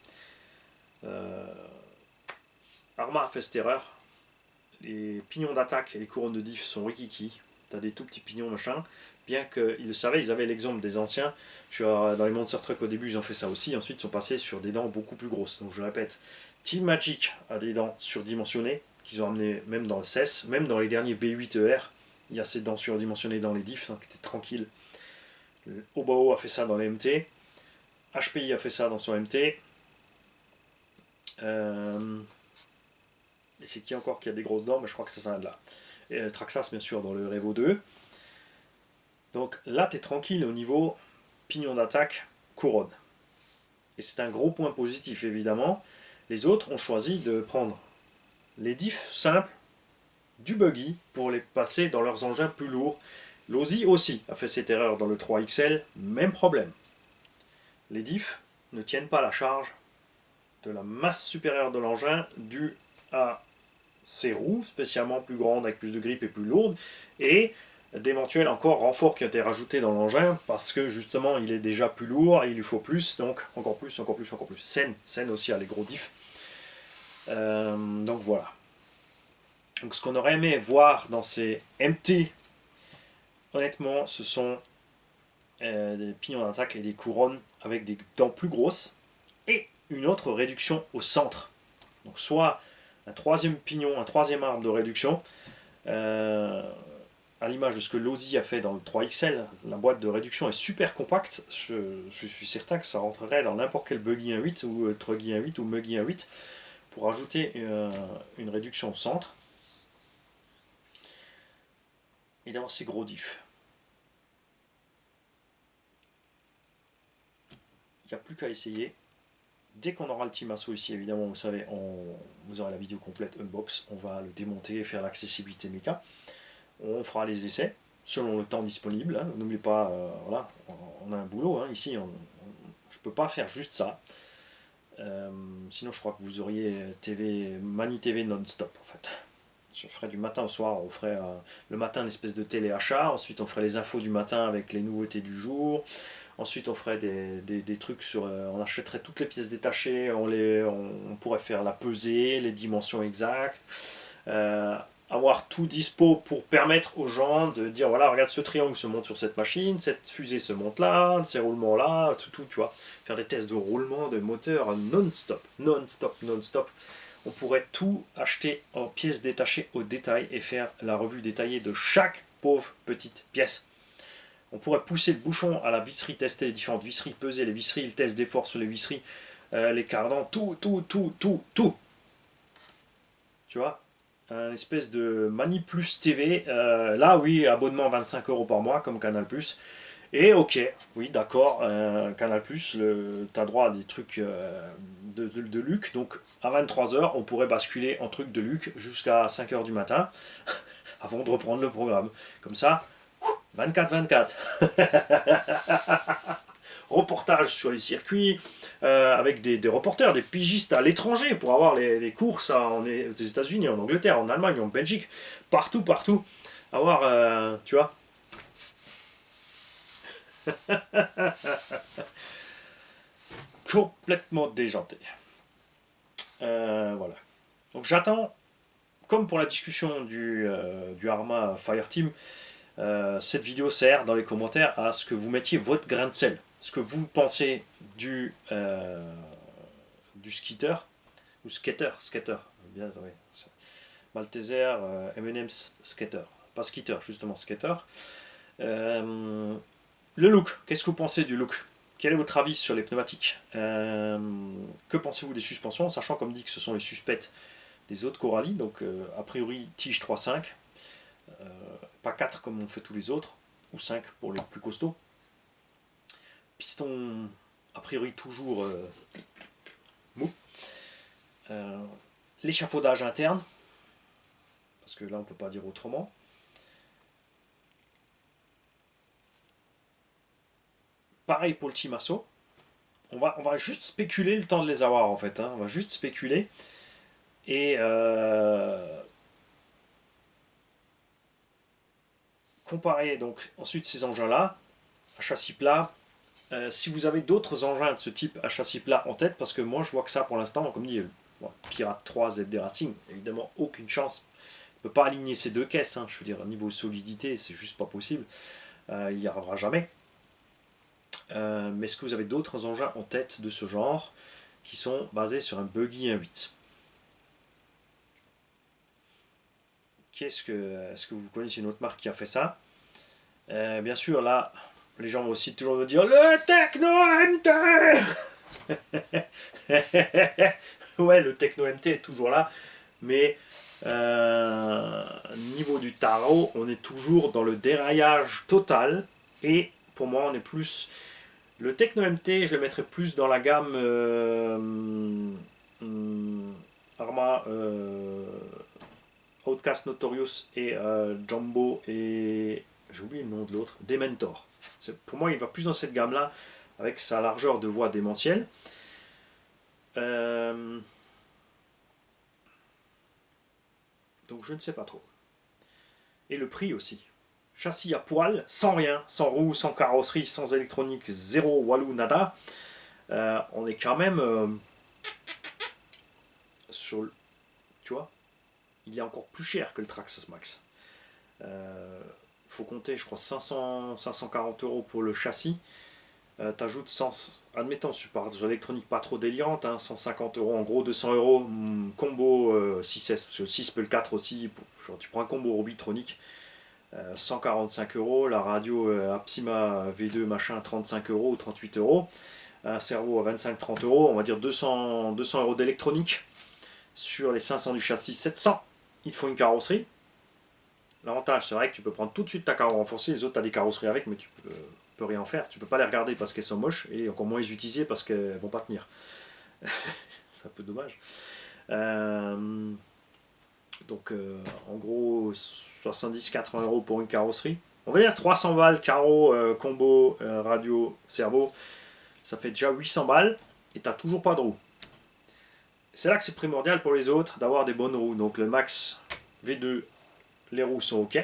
Arma a fait cette erreur. Les pignons d'attaque et les couronnes de diff sont rikiki. Tu as des tout petits pignons machin. Bien qu'ils le savaient, ils avaient l'exemple des anciens. Dans les Monster Truck au début, ils ont fait ça aussi. Ensuite, ils sont passés sur des dents beaucoup plus grosses. Donc je répète, Team Magic a des dents surdimensionnées qu'ils ont amené même dans le CES, même dans les derniers B8ER. Il y a ces dents surdimensionnées dans les diffs, qui étaient tranquilles. Obao a fait ça dans les MT. HPI a fait ça dans son MT. Et c'est qui encore qui a des grosses dents? Mais je crois que ça s'arrête là. Et Traxxas, bien sûr, dans le Revo 2. Donc là, tu es tranquille au niveau pignon d'attaque, couronne. Et c'est un gros point positif, évidemment. Les autres ont choisi de prendre les diffs simples du buggy pour les passer dans leurs engins plus lourds. L'Aussie aussi a fait cette erreur dans le 3XL, même problème. Les diffs ne tiennent pas la charge de la masse supérieure de l'engin due à ses roues spécialement plus grandes avec plus de grippe et plus lourdes et d'éventuels encore renforts qui ont été rajoutés dans l'engin parce que justement il est déjà plus lourd et il lui faut plus, donc encore plus, encore plus, encore plus. Sen aussi a les gros diffs. Donc voilà. Donc ce qu'on aurait aimé voir dans ces MT, honnêtement, ce sont des pignons d'attaque et des couronnes avec des dents plus grosses et une autre réduction au centre. Donc soit un troisième pignon, un troisième arbre de réduction, à l'image de ce que l'Audi a fait dans le 3XL. La boîte de réduction est super compacte. Je suis certain que ça rentrerait dans n'importe quel buggy 1.8 ou truggy 1.8 ou muggy 1.8 pour ajouter une réduction au centre et d'avoir ces gros diffs. Il n'y a plus qu'à essayer. Dès qu'on aura le Timasso ici, évidemment, vous savez, vous aurez la vidéo complète unbox. On va le démonter et faire l'accessibilité méca. On fera les essais selon le temps disponible. Hein. N'oubliez pas, voilà, on a un boulot. Hein. Ici, je ne peux pas faire juste ça. Sinon, je crois que vous auriez Mani TV non-stop, en fait. Je ferai du matin au soir, on ferait le matin une espèce de téléachat, ensuite on ferait les infos du matin avec les nouveautés du jour, ensuite on ferait des trucs sur... on achèterait toutes les pièces détachées, on pourrait faire la pesée, les dimensions exactes, avoir tout dispo pour permettre aux gens de dire voilà, regarde, ce triangle se monte sur cette machine, cette fusée se monte là, ces roulements là, tout, tu vois. Faire des tests de roulement de moteur non-stop, non-stop, non-stop. On pourrait tout acheter en pièces détachées au détail et faire la revue détaillée de chaque pauvre petite pièce. On pourrait pousser le bouchon à la visserie, tester les différentes visseries, peser les visseries, le test d'effort sur les visseries, les cardans, tout. Tu vois, un espèce de Mani Plus TV. Là, oui, abonnement 25 € par mois comme Canal+. Et ok, oui, d'accord, Canal+, t'as droit à des trucs de Luc. Donc à 23 h, on pourrait basculer en truc de Luc jusqu'à 5 h du matin avant de reprendre le programme. Comme ça, 24-24. Reportage sur les circuits, avec des reporters, des pigistes à l'étranger pour avoir les courses aux États-Unis, en Angleterre, en Allemagne, en Belgique, partout. Avoir, tu vois. Complètement déjanté. Voilà. Donc j'attends, comme pour la discussion du Arma Fireteam, cette vidéo sert dans les commentaires à ce que vous mettiez votre grain de sel. Ce que vous pensez du skitter, ou skater, bien, oui. Malteser, M&M's skater. Pas skitter, justement, skater. Le look, qu'est-ce que vous pensez du look? Quel est votre avis sur les pneumatiques? Que pensez-vous des suspensions, sachant comme dit que ce sont les suspects des autres Corally, donc a priori tige 3.5, pas 4 comme on fait tous les autres, ou 5 pour les plus costauds. Piston a priori toujours mou. L'échafaudage interne, parce que là on ne peut pas dire autrement. Pareil pour le Timasso. On va juste spéculer le temps de les avoir en fait. On va juste spéculer. Et comparer donc ensuite ces engins-là à châssis plat. Si vous avez d'autres engins de ce type à châssis plat en tête, parce que moi je vois que ça pour l'instant, comme dit, Pirate 3 ZD Racing, évidemment aucune chance. On ne peut pas aligner ces deux caisses, je veux dire, au niveau solidité, c'est juste pas possible. Il n'y arrivera jamais. Mais est-ce que vous avez d'autres engins en tête de ce genre qui sont basés sur un buggy 1.8? Est-ce que vous connaissez une autre marque qui a fait ça? Bien sûr, là, les gens vont aussi toujours me dire le Techno MT. Ouais, le Techno MT est toujours là, mais niveau du tarot, on est toujours dans le déraillage total. Et pour moi, on est plus... Le Techno MT, je le mettrais plus dans la gamme Arma, Outcast Notorious et Jumbo et... j'ai oublié le nom de l'autre, Dementor. Pour moi, il va plus dans cette gamme-là, avec sa largeur de voie démentielle. Donc je ne sais pas trop. Et le prix aussi. Châssis à poil, sans rien, sans roue, sans carrosserie, sans électronique, zéro walou, nada. On est quand même sur le... Tu vois, il est encore plus cher que le Traxxas Max. Faut compter, je crois, 540 € pour le châssis. T'ajoutes 100, admettons, sur l'électronique pas trop délirante, 150 €, en gros 200 €, combo 6S, parce que le 6 peut le 4 aussi, genre, tu prends un combo Robitronic, 145 €, la radio Apsima V2 machin 35 € ou 38 €, un servo à 25-30 €, on va dire 200 € d'électronique, sur les 500 du châssis, 700, il te faut une carrosserie. L'avantage, c'est vrai que tu peux prendre tout de suite ta carrosserie renforcée, les autres tu as des carrosseries avec, mais tu peux rien en faire, tu peux pas les regarder parce qu'elles sont moches, et encore moins les utiliser parce qu'elles vont pas tenir. C'est un peu dommage. Donc en gros 70-80 € pour une carrosserie. On va dire 300 balles, carreau, combo, radio, servo. Ça fait déjà 800 balles et tu n'as toujours pas de roue. C'est là que c'est primordial pour les autres d'avoir des bonnes roues. Donc le Max V2, les roues sont ok.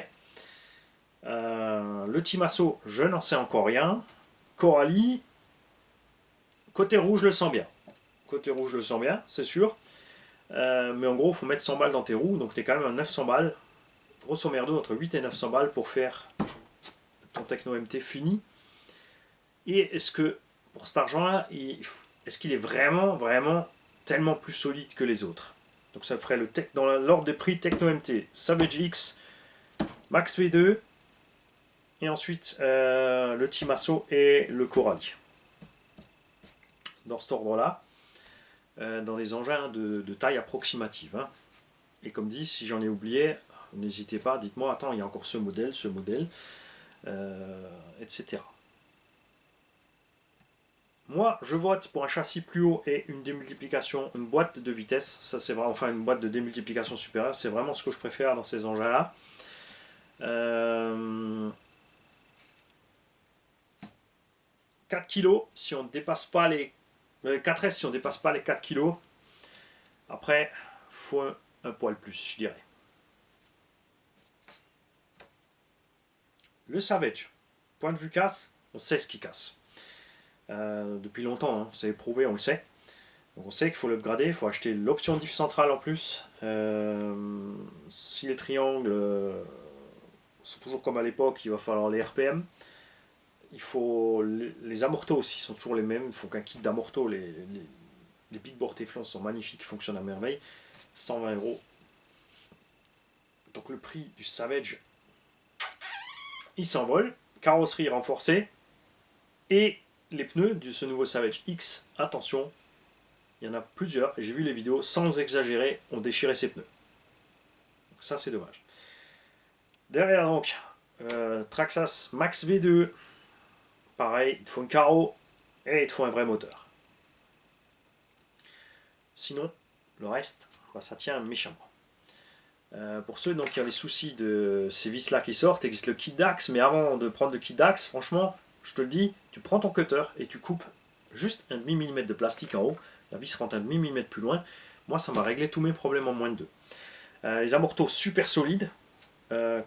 Le Timasso, je n'en sais encore rien. Coralie, côté rouge, je le sens bien. Côté rouge, je le sens bien, c'est sûr. Mais en gros, il faut mettre 100 balles dans tes roues, donc tu es quand même à 900 balles. Grosso merdo, entre 8 et 900 balles pour faire ton Techno MT fini. Et est-ce que, pour cet argent-là, est-ce qu'il est vraiment, vraiment tellement plus solide que les autres? Donc ça ferait dans l'ordre des prix Techno MT, Savage X, Max V2, et ensuite le Timasso et le Coralie. Dans cet ordre-là, dans des engins de taille approximative. Hein. Et comme dit, si j'en ai oublié, n'hésitez pas, dites-moi, attends, il y a encore ce modèle, etc. Moi, je vote pour un châssis plus haut et une démultiplication, une boîte de vitesse. Ça, c'est vraiment, enfin, une boîte de démultiplication supérieure. C'est vraiment ce que je préfère dans ces engins-là. 4 kg, si on ne dépasse pas les 4S, si on ne dépasse pas les 4 kg. Après, faut un poil plus, je dirais. Le Savage, point de vue casse, on sait ce qui casse. Depuis longtemps, hein, c'est éprouvé, on le sait. Donc on sait qu'il faut l'upgrader, il faut acheter l'option diff centrale en plus. Si les triangles sont toujours comme à l'époque, il va falloir les RPM. Il faut les amortos aussi sont toujours les mêmes. Il faut qu'un kit d'amortos, les big bore Teflon sont magnifiques, ils fonctionnent à merveille. 120 €. Donc le prix du Savage, il s'envole. Carrosserie renforcée. Et les pneus de ce nouveau Savage X, attention, il y en a plusieurs, j'ai vu les vidéos, sans exagérer, ont déchiré ces pneus. Donc ça c'est dommage. Derrière donc, Traxxas Max V2, pareil, il te faut un carreau et il te faut un vrai moteur. Sinon, le reste, bah, ça tient méchamment. Pour ceux donc, qui ont les soucis de ces vis là qui sortent, il existe le kit d'axe, mais avant de prendre le kit d'axe, franchement, je te le dis, tu prends ton cutter et tu coupes juste un demi-millimètre de plastique en haut, la vis rentre un demi-millimètre plus loin. Moi, ça m'a réglé tous mes problèmes en moins de 2. Les amortos super solides,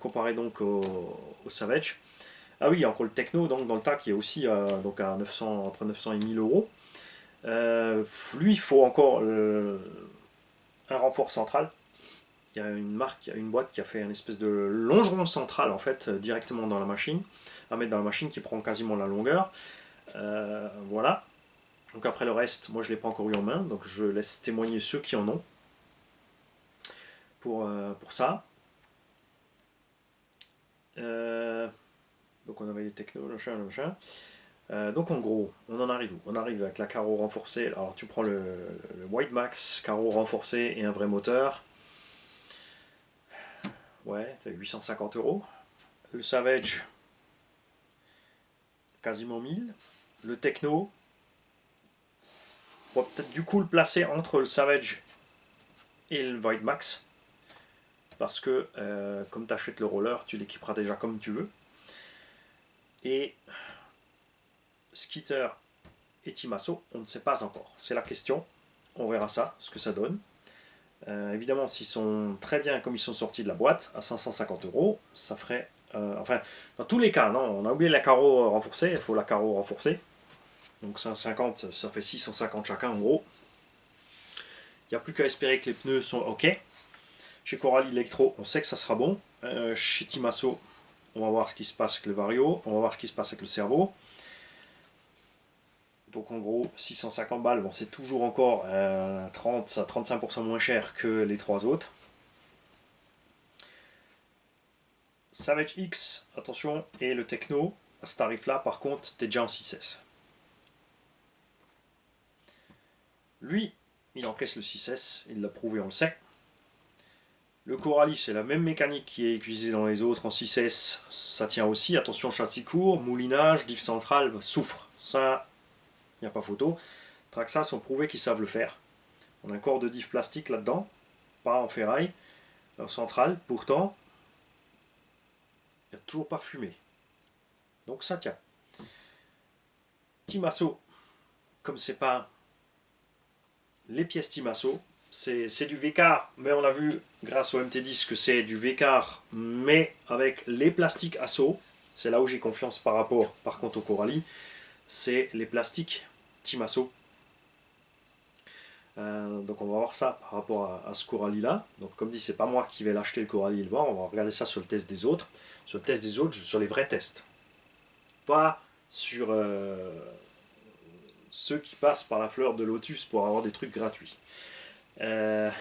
comparé donc au Savage. Ah oui, il y a encore le Techno donc, dans le tas qui est aussi donc à 900, entre 900 et 1000 €. Lui, il faut encore un renfort central. Il y a une marque, il y a une boîte qui a fait une espèce de longeron central en fait directement dans la machine, à mettre dans la machine qui prend quasiment la longueur. Voilà. Donc après le reste, moi je ne l'ai pas encore eu en main, donc je laisse témoigner ceux qui en ont pour ça. Donc on avait les technos, machin. Donc en gros, on en arrive où? On arrive avec la carreau renforcée. Alors tu prends le White Max, carreau renforcé et un vrai moteur. Ouais, 850 €. Le Savage, quasiment 1000. Le Techno, on va peut-être du coup le placer entre le Savage et le White Max. Parce que comme tu achètes le roller, tu l'équiperas déjà comme tu veux. Et Skitter et Timasso, on ne sait pas encore. C'est la question. On verra ça, ce que ça donne. Évidemment, s'ils sont très bien comme ils sont sortis de la boîte, à 550 €, ça ferait... enfin, dans tous les cas, non, on a oublié la carreau renforcée, il faut la carreau renforcée. Donc 150, ça fait 650 chacun en gros. Il n'y a plus qu'à espérer que les pneus sont OK. Chez Coralie Electro, on sait que ça sera bon. Chez Timasso, on va voir ce qui se passe avec le Vario, on va voir ce qui se passe avec le cerveau. Donc en gros, 650 balles, bon, c'est toujours encore 30 à 35% moins cher que les trois autres. Savage X, attention, et le Techno, à ce tarif-là, par contre, t'es déjà en 6S. Lui, il encaisse le 6S, il l'a prouvé, on le sait. Le Coralie, c'est la même mécanique qui est utilisée dans les autres en 6S, ça tient aussi. Attention, châssis court, moulinage, diff central, souffre. Ça, il n'y a pas photo. Traxxas ont prouvé qu'ils savent le faire. On a un corps de diff plastique là-dedans, pas en ferraille, central. Pourtant, il n'y a toujours pas fumé. Donc ça tient. Timasso, comme c'est pas les pièces Timasso, c'est du V-car, mais on a vu grâce au MT10 que c'est du V-car, mais avec les plastiques Asso. C'est là où j'ai confiance par rapport, par contre, au Coralie. C'est les plastiques Team Asso. Donc on va voir ça par rapport à ce Coralie là. Donc comme dit, c'est pas moi qui vais l'acheter le Coralie et le voir. On va regarder ça sur le test des autres. Sur le test des autres, sur les vrais tests. Pas sur ceux qui passent par la fleur de Lotus pour avoir des trucs gratuits. Le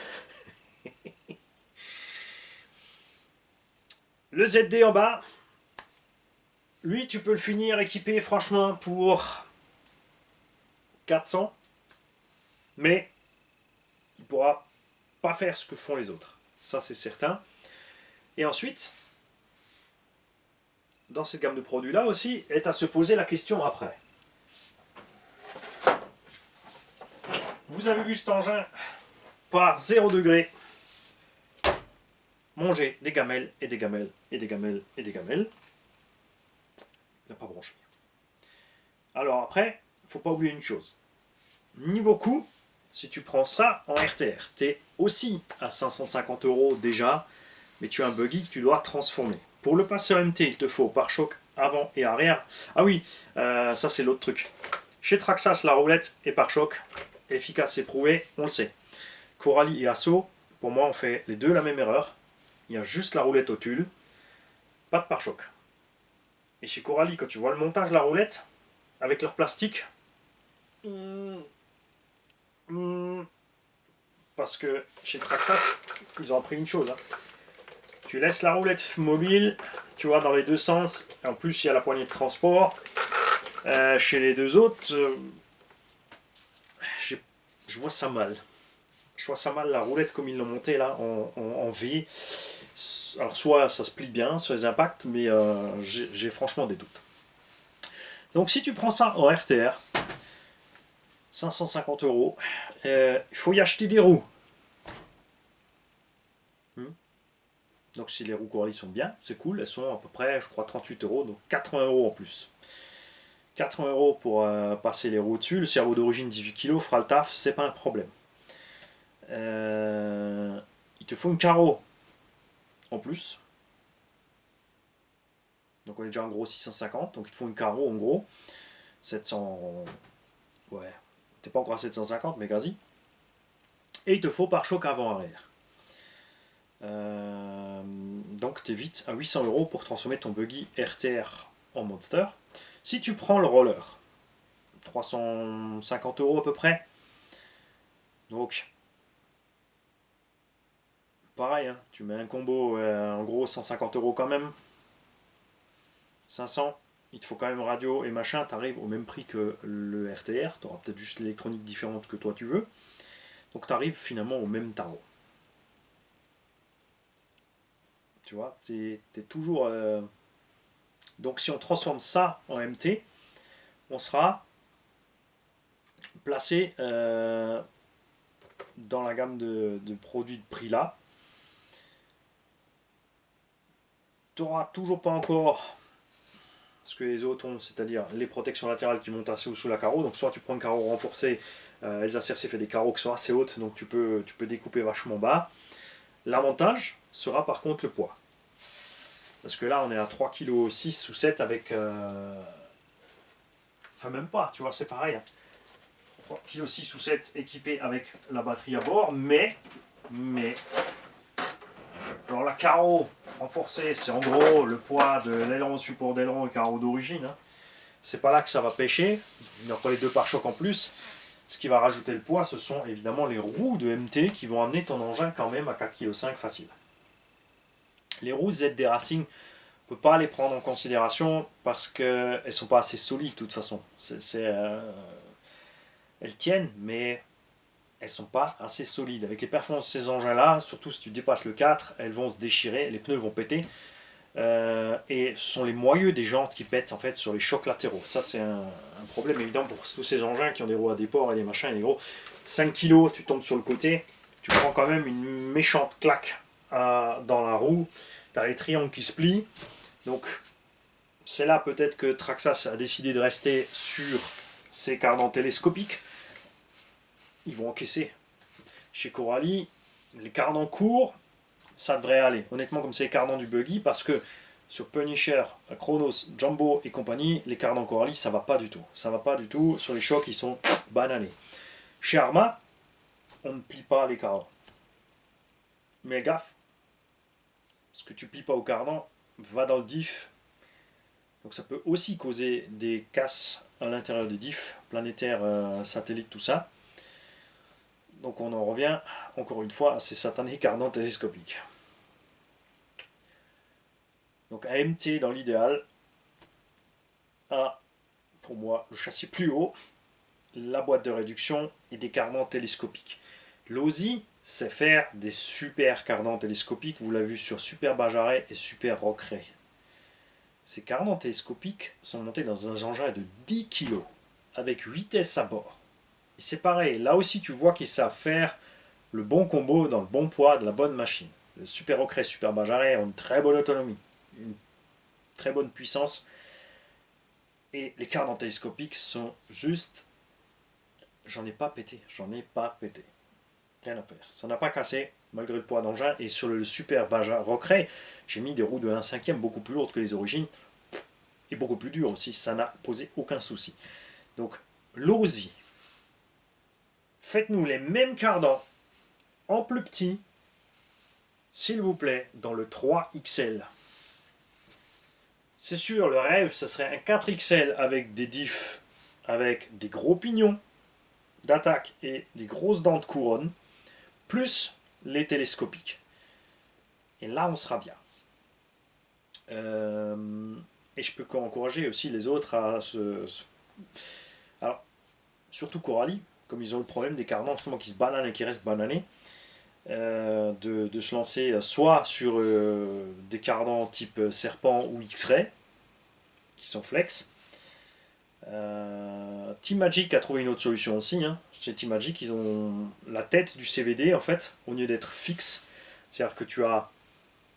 ZD en bas, lui tu peux le finir équipé franchement pour 400, mais il pourra pas faire ce que font les autres, ça c'est certain. Et ensuite, dans cette gamme de produits là aussi, est à se poser la question après. Vous avez vu cet engin par 0 degré manger des gamelles et des gamelles et des gamelles et des gamelles. Il n'a pas branché. Alors après, il ne faut pas oublier une chose. Niveau coût, si tu prends ça en RTR, tu es aussi à 550 € déjà, mais tu as un buggy que tu dois transformer. Pour le passeur MT, il te faut pare-choc avant et arrière. Ah oui, ça c'est l'autre truc. Chez Traxxas, la roulette et pare-choc, efficace et prouvé, on le sait. Coralie et Asso, pour moi, on fait les deux la même erreur. Il y a juste la roulette au tulle, pas de pare-choc. Et chez Coralie, quand tu vois le montage de la roulette, avec leur plastique, parce que chez Traxxas, ils ont appris une chose. Hein. Tu laisses la roulette mobile, tu vois, dans les deux sens. En plus, il y a la poignée de transport. Chez les deux autres, je vois ça mal. Je vois ça mal, la roulette comme ils l'ont montée là, en V. Alors, soit ça se plie bien sur les impacts, mais j'ai franchement des doutes. Donc, si tu prends ça en RTR, 550 €, il faut y acheter des roues. Donc si les roues Coralie sont bien, c'est cool, elles sont à peu près, je crois, 38 €, donc 80 € en plus. 80 € pour passer les roues dessus, le cerveau d'origine 18 kg fera le taf, c'est pas un problème. Il te faut une carreau en plus. Donc on est déjà en gros 650, donc il te faut une carreau en gros. 700... Ouais, t'es pas encore à 750, mais quasi. Et il te faut pare-choc avant-arrière. Donc tu es vite à 800 € pour transformer ton buggy RTR en Monster. Si tu prends le roller, 350 € à peu près. Donc, pareil, hein, tu mets un combo, en gros 150 € quand même. 500, il te faut quand même radio et machin, tu arrives au même prix que le RTR. Tu auras peut-être juste l'électronique différente que toi tu veux. Donc tu arrives finalement au même tarot. Tu vois, t'es toujours... Donc si on transforme ça en MT, on sera placé dans la gamme de produits de prix là. Tu n'auras toujours pas encore ce que les autres ont, c'est-à-dire les protections latérales qui montent assez haut sous la carreau. Donc soit tu prends un carreau renforcé, Elsa Cerce fait des carreaux qui sont assez hautes, donc tu peux découper vachement bas. L'avantage sera par contre le poids. Parce que là on est à 3,6 kg ou 7 avec... Enfin même pas, tu vois, c'est pareil. 3,6 kg ou 7 équipé avec la batterie à bord, mais... Alors la carreau renforcée, c'est en gros le poids de l'aileron, support d'aileron et carreau d'origine. Hein. C'est pas là que ça va pêcher. Il y a encore les deux pare-chocs en plus. Ce qui va rajouter le poids, ce sont évidemment les roues de MT qui vont amener ton engin quand même à 4,5 kg facile. Les roues ZD Racing, on ne peut pas les prendre en considération parce qu'elles ne sont pas assez solides de toute façon. Elles tiennent, mais elles ne sont pas assez solides. Avec les performances de ces engins-là, surtout si tu dépasses le 4, elles vont se déchirer, les pneus vont péter. Et ce sont les moyeux des jantes qui pètent en fait sur les chocs latéraux. Ça c'est un problème évident pour tous ces engins qui ont des roues à déport et des machins et des gros. 5 kg, tu tombes sur le côté, tu prends quand même une méchante claque dans la roue. Tu as les triangles qui se plient. Donc c'est là peut-être que Traxxas a décidé de rester sur ces cardans télescopiques. Ils vont encaisser. Chez Coralie, les cardans courts, ça devrait aller. Honnêtement, comme c'est les cardans du buggy, parce que sur Punisher, Chronos, Jumbo et compagnie, les cardans Coralie, ça va pas du tout. Ça va pas du tout. Sur les chocs, ils sont banalés. Chez Arma, on ne plie pas les cardans. Mais gaffe, ce que tu plies pas au cardan va dans le diff. Donc ça peut aussi causer des casses à l'intérieur du diff, planétaire, satellite, tout ça. Donc on en revient encore une fois à ces satanés cardans télescopiques. Donc AMT dans l'idéal a pour moi le châssis plus haut, la boîte de réduction et des cardans télescopiques. L'OSI sait faire des super cardans télescopiques, vous l'avez vu sur Super Bajaret et Super Rockray. Ces cardans télescopiques sont montés dans un engin de 10 kg avec 8 vitesses à bord. Et c'est pareil, là aussi tu vois qu'ils savent faire le bon combo dans le bon poids de la bonne machine. Le Super Rockray, Super Bajaret ont une très bonne autonomie, une très bonne puissance. Et les cardans télescopiques sont juste... J'en ai pas pété. Rien à faire. Ça n'a pas cassé, malgré le poids d'engin. Et sur le Super Bajaret Rockray, j'ai mis des roues de 1/5 beaucoup plus lourdes que les origines. Et beaucoup plus dures aussi. Ça n'a posé aucun souci. Donc, l'OSI. Faites-nous les mêmes cardans en plus petit, s'il vous plaît, dans le 3XL. C'est sûr, le rêve, ce serait un 4XL avec des diffs, avec des gros pignons d'attaque et des grosses dents de couronne, plus les télescopiques. Et là, on sera bien. Et je peux encourager aussi les autres à Alors, surtout Coralie, comme ils ont le problème des cardans justement qui se bananent et qui restent bananés, de se lancer soit sur des cardans type serpent ou X-Ray, qui sont flex. Team Magic a trouvé une autre solution aussi. Chez Team Magic, ils ont la tête du CVD en fait, au lieu d'être fixe. C'est-à-dire que tu as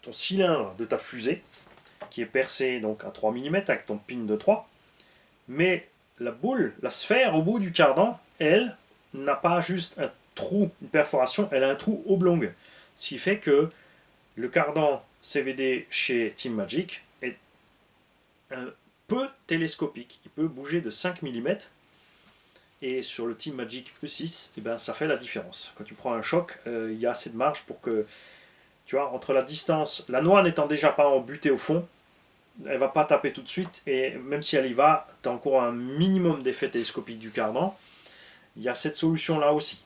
ton cylindre de ta fusée qui est percé donc à 3 mm avec ton pin de 3. Mais la boule, la sphère au bout du cardan, elle, n'a pas juste un trou, une perforation, elle a un trou oblong. Ce qui fait que le cardan CVD chez Team Magic est un peu télescopique. Il peut bouger de 5 mm. Et sur le Team Magic E6, eh ben, ça fait la différence. Quand tu prends un choc, il y a assez de marge pour que, tu vois, entre la distance, la noix n'étant déjà pas embutée au fond, elle ne va pas taper tout de suite. Et même si elle y va, tu as encore un minimum d'effet télescopique du cardan. Il y a cette solution-là aussi.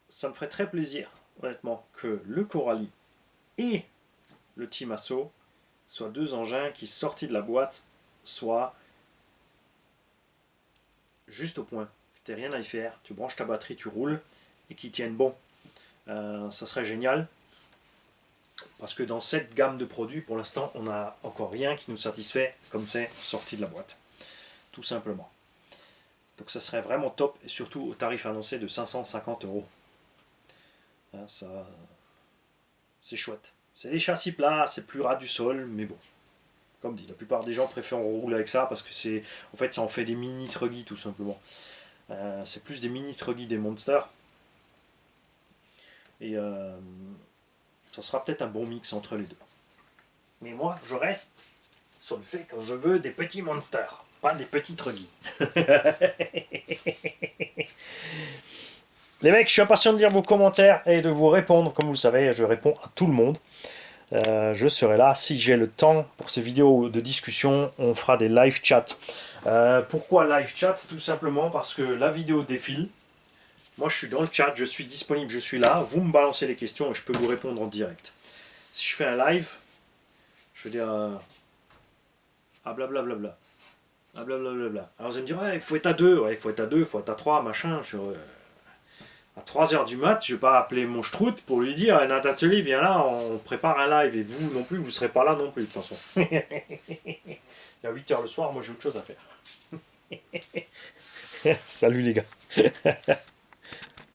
Ça me ferait très plaisir, honnêtement, que le Coralie et le Team Asso soient deux engins qui, sortis de la boîte, soient juste au point. Tu n'as rien à y faire, tu branches ta batterie, tu roules, et qui tiennent bon. Ça serait génial. Parce que dans cette gamme de produits, pour l'instant, on n'a encore rien qui nous satisfait comme c'est sorti de la boîte. Tout simplement. Donc ça serait vraiment top, et surtout au tarif annoncé de 550 €. Ça, c'est chouette. C'est des châssis plats, c'est plus ras du sol, mais bon. Comme dit, la plupart des gens préfèrent rouler avec ça parce que c'est, en fait, ça en fait des mini truggy tout simplement. C'est plus des mini truggy des monsters. Et ça sera peut-être un bon mix entre les deux. Mais moi, je reste sur le fait que je veux des petits monsters, pas des petits truggy. Les mecs, je suis impatient de lire vos commentaires et de vous répondre. Comme vous le savez, je réponds à tout le monde. Je serai là si j'ai le temps pour ces vidéos de discussion. On fera des live chats. Pourquoi live chat? Tout simplement parce que la vidéo défile. Moi, je suis dans le chat, je suis disponible, je suis là. Vous me balancez les questions et je peux vous répondre en direct. Si je fais un live, je vais dire ah blablabla. Ah blablabla. Alors vous allez me dire, ouais, il faut être à 2, ouais, il faut être à 2, il faut être à 3, machin. À 3h du mat, je ne vais pas appeler mon schtroutt pour lui dire Nat Atelier, viens là, on prépare un live. Et vous non plus, vous ne serez pas là non plus, de toute façon. Il est 8h le soir, moi j'ai autre chose à faire. Salut les gars.